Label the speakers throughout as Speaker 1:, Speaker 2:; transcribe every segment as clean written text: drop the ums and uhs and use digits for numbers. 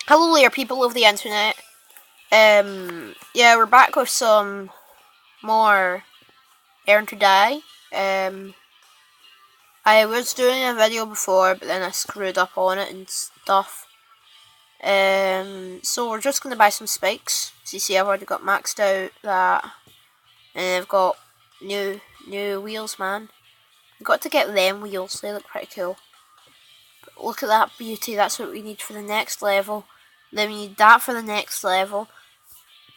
Speaker 1: Hello there, people of the internet. Yeah, we're back with some more Earn to Die. I was doing a video before, but then I screwed up on it and stuff. So we're just gonna buy some spikes. So you see, I've already got maxed out that, and I've got new wheels, man. I've got to get them wheels. They look pretty cool. But look at that beauty. That's what we need for the next level. Then we need that for the next level.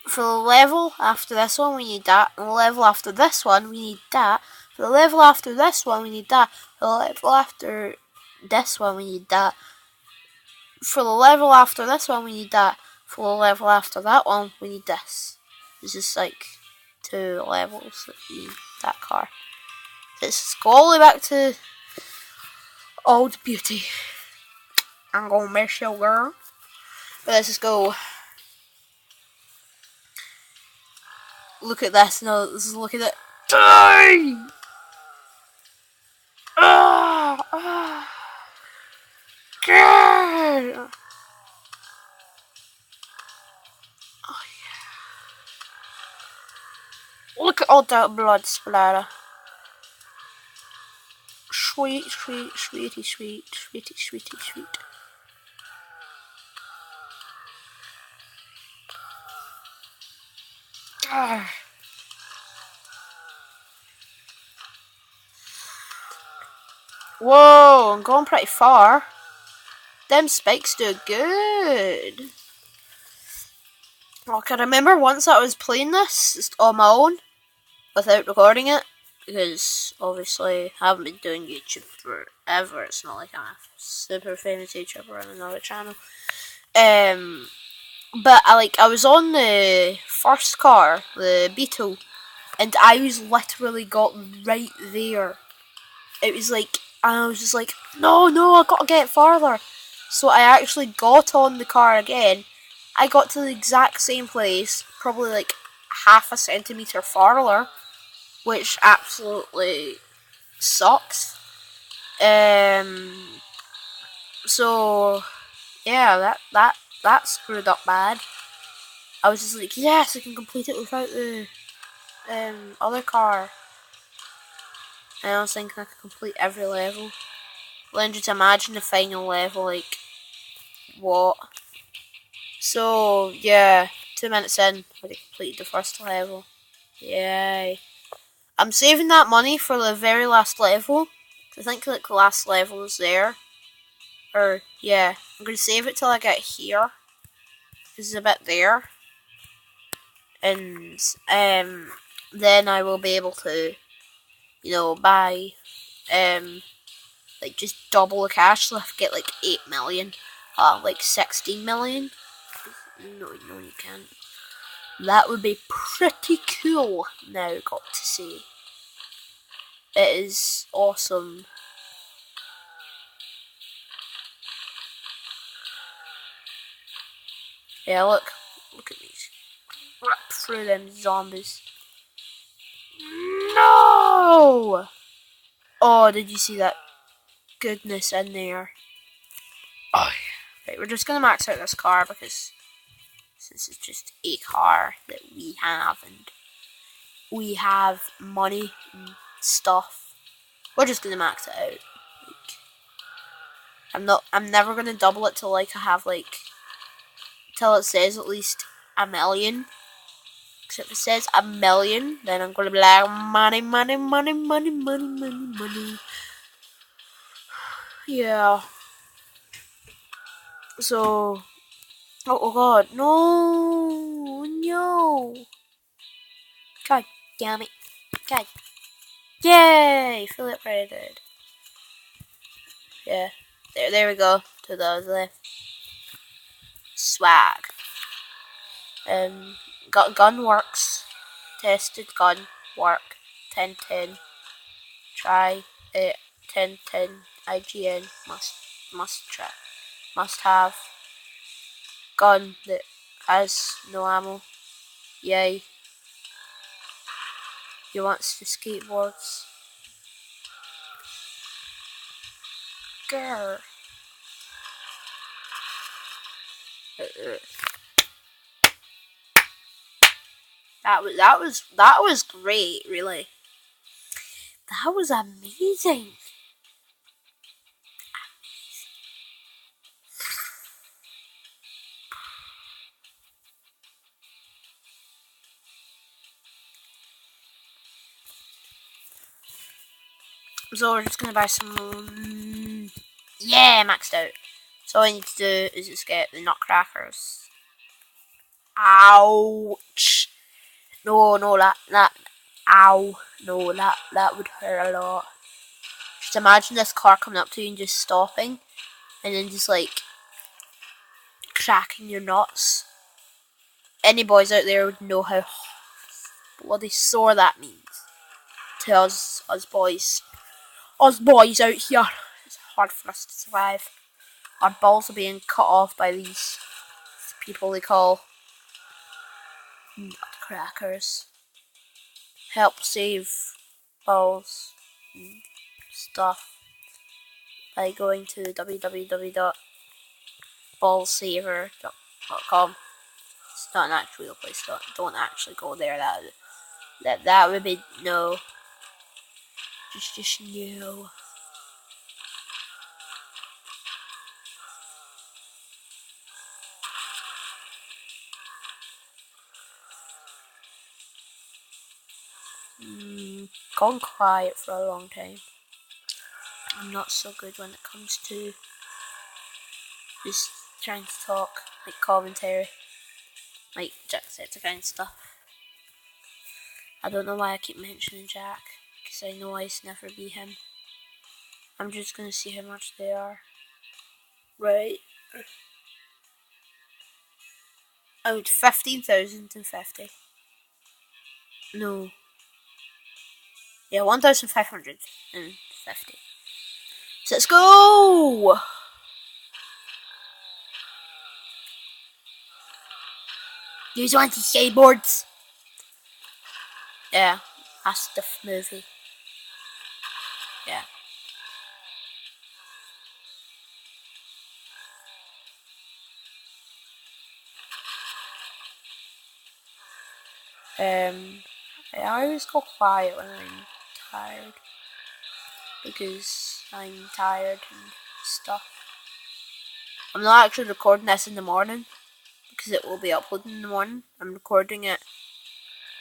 Speaker 1: For the level after this one, we need that. And the level after this one, we need that. For the level after this one, we need that. For the level after this one, we need that. For the level after this one, we need that. For the level after that one, we need this. It's just like 2 levels that you need that car. Let's go all the way back to old beauty. I'm gonna miss you, girl. But let's just go. Look at this. No, look at it. Die! God! Oh, yeah. Look at all that blood splatter. Sweet, sweet, sweetie, sweet, sweetie, sweetie, sweet. Ah. Whoa, I'm going pretty far. Them spikes do good. Like, I remember once I was playing this just on my own without recording it, because obviously I haven't been doing YouTube forever. It's not like I'm a super famous YouTuber on another channel. But I was on the first car, the Beetle, and I was literally got right there. It was like, and I was just like, no, I gotta get farther. So I actually got on the car again. I got to the exact same place, probably like half a centimeter farther, which absolutely sucks. So yeah, that screwed up bad. I was just like, yes, I can complete it without the other car. And I was thinking I could complete every level. Then just imagine the final level, like, what? So, yeah, 2 minutes in, I completed the first level. Yay. I'm saving that money for the very last level. I think, like, the last level is there. Or, yeah, I'm going to save it till I get here. This is a bit there. And, then I will be able to, buy, like, just double the cash, so I get, like, 8 million. Like, 16 million. No, you can't. That would be pretty cool, now, got to say. It is awesome. Yeah, look at these. Rip through them zombies. No! Oh, did you see that goodness in there? Oh, yeah. Right, we're just gonna max out this car because this is just a car that we have, and we have money and stuff. We're just gonna max it out. I'm never gonna double it till like I have like till it says at least a million. Because if it says a million, then I'm gonna be like money, money, money, money, money, money, money. Yeah. So, oh god, no. God damn it. God. Yay! Fully upgraded. Yeah. There we go. To those left. Swag. Got gun works. Tested gun work. 1010. Try it. 1010. IGN. Must try. Must have. Gun that has no ammo. Yay. He wants to skateboards. Grr. That was great, really. That was amazing. So we're just gonna buy some. Yeah, maxed out. So all I need to do is just get the nutcrackers. Ouch! No, ow! No, that would hurt a lot. Just imagine this car coming up to you and just stopping, and then just like cracking your nuts. Any boys out there would know how bloody sore that means to us boys. Us boys out here. It's hard for us to survive. Our balls are being cut off by these people they call nutcrackers. Help save balls and stuff by going to www.ballsaver.com. It's not an actual real place. Don't actually go there. That would be no. Just no. Gone quiet for a long time. I'm not so good when it comes to just trying to talk, like commentary, like Jacksepticeye kind of stuff. I don't know why I keep mentioning Jack, because I know I never be him. I'm just gonna see how much they are. Right. I would 15,050. No. Yeah, 1,550. So let's go! Do you want to skateboards? Yeah, that's the movie. Yeah. I always go quiet when I'm tired. Because I'm tired and stuff. I'm not actually recording this in the morning. Because it will be uploaded in the morning. I'm recording it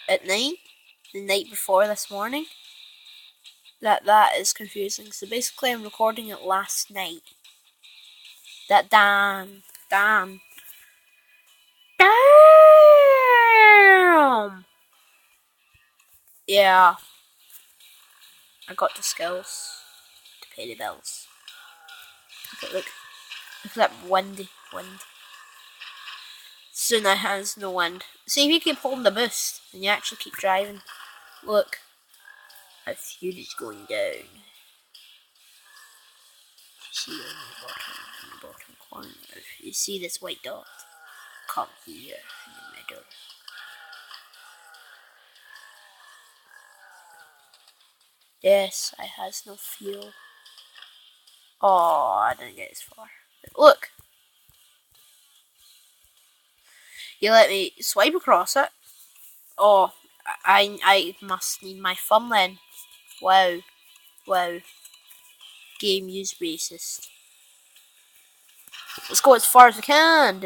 Speaker 1: at night. The night before this morning. That is confusing. So basically I'm recording it last night. Damn. Yeah. I got the skills to pay the bills. Look at that wind. Soon I has no wind. See, if you keep holding the boost and you actually keep driving, look, how fuel is going down. You see on the bottom corner, you see this white dot? Come here in the middle. Yes, I has no fuel. Oh, I didn't get as far. Look! You let me swipe across it. Oh, I must need my thumb then. Wow. Game use racist. Let's go as far as we can.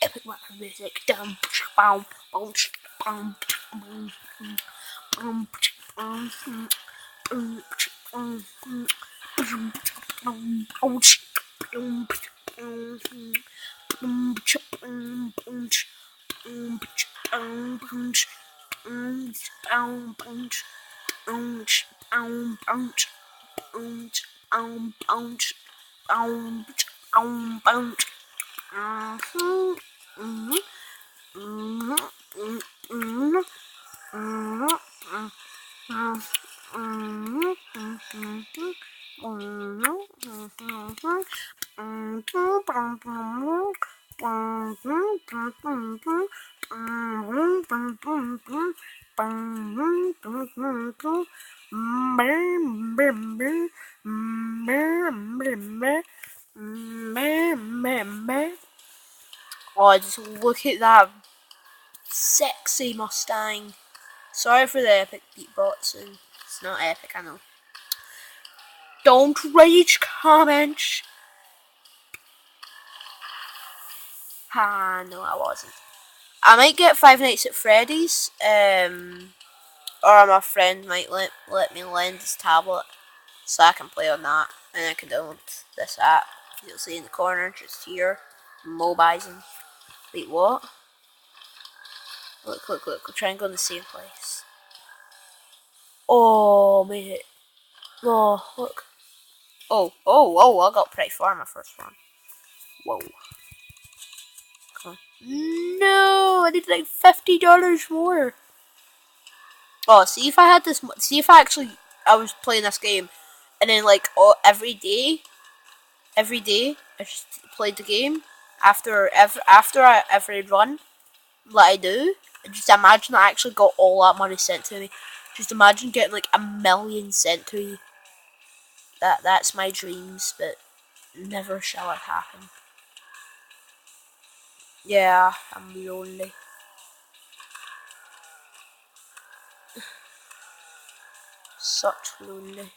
Speaker 1: Epic weapon music. Oh, just look at that sexy Mustang. Sorry for the epic beatbox, and it's not epic, I know. Don't rage comments. No, I wasn't. I might get Five Nights at Freddy's, or my friend might let me lend his tablet so I can play on that, and I can download this app. You'll see in the corner, just here, Mobizen. Wait, what? Look, we're trying to go in the same place. Oh, made it. Oh, look. Oh, I got pretty far my first one. Whoa. Come on. No, I need like $50 more. Oh, see if I had this, see if I was playing this game, and then like, every day, I just played the game, after every run, that I do, and just imagine I actually got all that money sent to me. Just imagine getting like 1,000,000 sent to you. That's my dreams, but never shall it happen. Yeah, I'm lonely. Such lonely.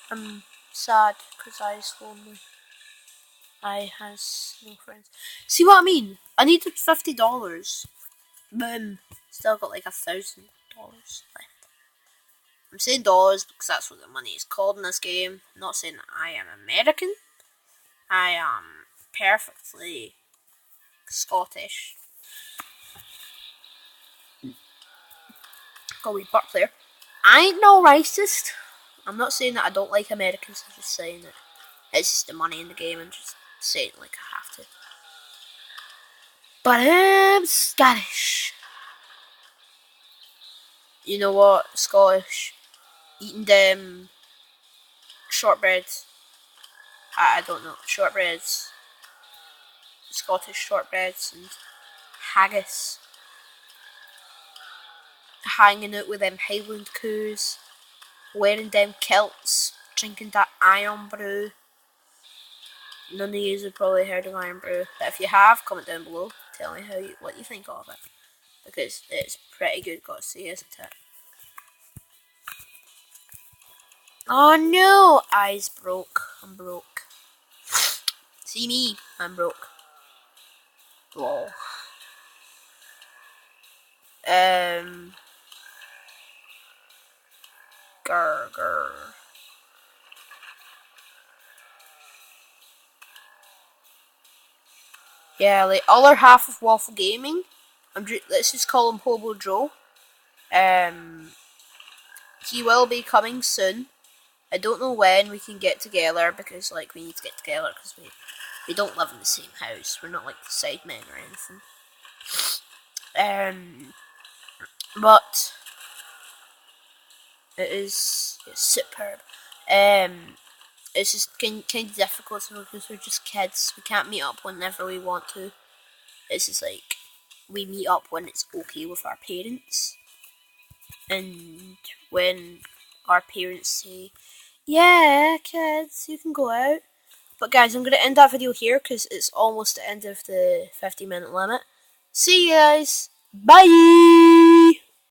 Speaker 1: I'm sad because I was lonely. I has no friends. See what I mean? I needed $50. Boom. Still got like $1,000 left. I'm saying dollars because that's what the money is called in this game. I'm not saying I am American. I am perfectly Scottish. Got a wee burp there. I ain't no racist. I'm not saying that I don't like Americans. I'm just saying that it's just the money in the game and just saying like I have to. But I'm Scottish. You know what? Scottish. Eating them shortbreads. I don't know. Shortbreads. Scottish shortbreads and haggis. Hanging out with them Highland coos. Wearing them kilts. Drinking that iron brew. None of you have probably heard of iron brew. But if you have, comment down below. Tell me what you think of it. Because it's pretty good, gotta say, isn't it? Oh no! Eyes broke. I'm broke. See me? I'm broke. Lol. Grr. Yeah, like other half of Waffle Gaming. Let's just call him Hobo Joe. He will be coming soon. I don't know when we can get together because like we need to get together because we don't live in the same house. We're not like sidemen or anything. But it's superb. It's just kind of difficult because we're just kids. We can't meet up whenever we want to. It's just like we meet up when it's okay with our parents, and when our parents say, "Yeah, kids, you can go out." But guys, I'm gonna end that video here because it's almost the end of the 50-minute limit. See you guys. Bye.